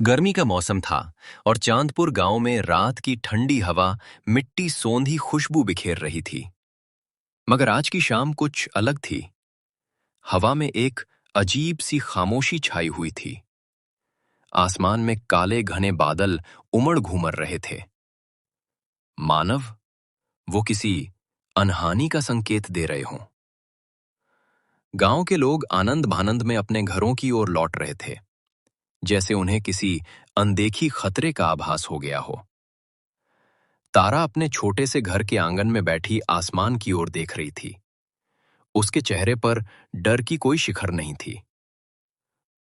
गर्मी का मौसम था और चांदपुर गांव में रात की ठंडी हवा मिट्टी सोंधी खुशबू बिखेर रही थी। मगर आज की शाम कुछ अलग थी। हवा में एक अजीब सी खामोशी छाई हुई थी। आसमान में काले घने बादल उमड़ घूमर रहे थे। मानव वो किसी अनहानि का संकेत दे रहे हों। गांव के लोग आनंद भानंद में अपने घरों की ओर लौट रहे थे, जैसे उन्हें किसी अनदेखी खतरे का आभास हो गया हो। तारा अपने छोटे से घर के आंगन में बैठी आसमान की ओर देख रही थी। उसके चेहरे पर डर की कोई शिखर नहीं थी।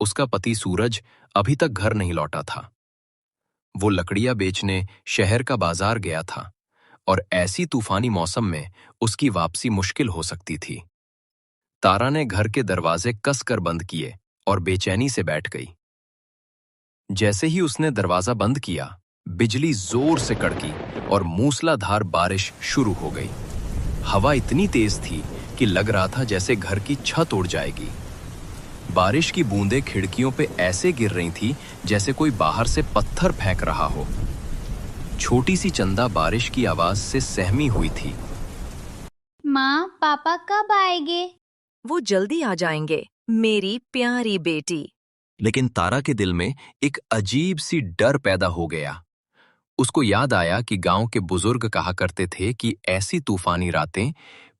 उसका पति सूरज अभी तक घर नहीं लौटा था। वो लकड़ियां बेचने शहर का बाजार गया था और ऐसी तूफानी मौसम में उसकी वापसी मुश्किल हो सकती थी। तारा ने घर के दरवाजे कसकर बंद किए और बेचैनी से बैठ गई। जैसे ही उसने दरवाजा बंद किया, बिजली जोर से कड़की और मूसलाधार बारिश शुरू हो गई। हवा इतनी तेज थी कि लग रहा था जैसे घर की छत उड़ जाएगी। बारिश की बूंदें खिड़कियों पे ऐसे गिर रही थी जैसे कोई बाहर से पत्थर फेंक रहा हो। छोटी सी चंदा बारिश की आवाज से सहमी हुई थी। माँ, पापा कब आएंगे? वो जल्दी आ जाएंगे, मेरी प्यारी बेटी। लेकिन तारा के दिल में एक अजीब सी डर पैदा हो गया। उसको याद आया कि गांव के बुजुर्ग कहा करते थे कि ऐसी तूफानी रातें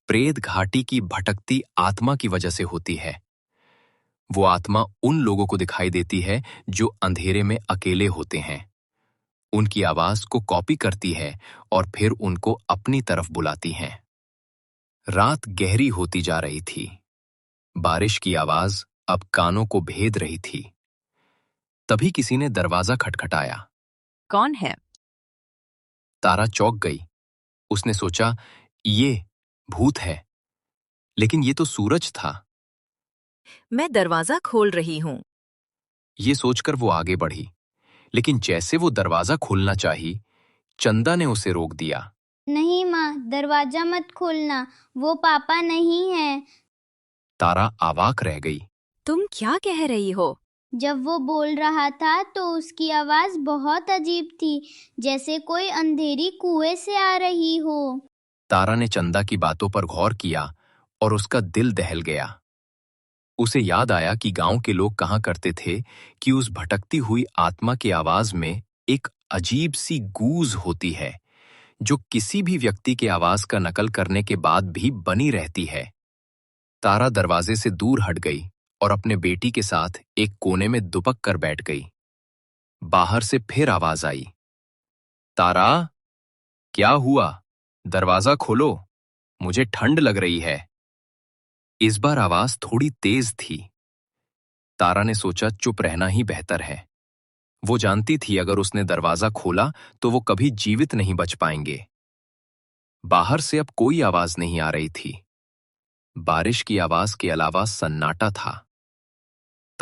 प्रेत घाटी की भटकती आत्मा की वजह से होती है। वो आत्मा उन लोगों को दिखाई देती है जो अंधेरे में अकेले होते हैं। उनकी आवाज को कॉपी करती है और फिर उनको अपनी तरफ बुलाती हैं। रात गहरी होती जा रही थी। बारिश की आवाज अब कानों को भेद रही थी। तभी किसी ने दरवाजा खटखटाया। कौन है? तारा चौंक गई। उसने सोचा, ये भूत है, लेकिन ये तो सूरज था। मैं दरवाजा खोल रही हूँ। ये सोचकर वो आगे बढ़ी, लेकिन जैसे वो दरवाजा खोलना चाही, चंदा ने उसे रोक दिया। नहीं माँ, दरवाजा मत खोलना, वो पापा नहीं है। तारा अवाक रह गई। तुम क्या कह रही हो? जब वो बोल रहा था तो उसकी आवाज बहुत अजीब थी, जैसे कोई अंधेरी कुएं से आ रही हो। तारा ने चंदा की बातों पर गौर किया और उसका दिल दहल गया। उसे याद आया कि गांव के लोग कहा करते थे कि उस भटकती हुई आत्मा की आवाज में एक अजीब सी गूंज होती है, जो किसी भी व्यक्ति के आवाज का नकल करने के बाद भी बनी रहती है। तारा दरवाजे से दूर हट गई और अपने बेटी के साथ एक कोने में दुबक कर बैठ गई। बाहर से फिर आवाज आई, तारा, क्या हुआ? दरवाजा खोलो, मुझे ठंड लग रही है। इस बार आवाज थोड़ी तेज थी। तारा ने सोचा चुप रहना ही बेहतर है। वो जानती थी अगर उसने दरवाजा खोला तो वो कभी जीवित नहीं बच पाएंगे। बाहर से अब कोई आवाज नहीं आ रही थी। बारिश की आवाज के अलावा सन्नाटा था।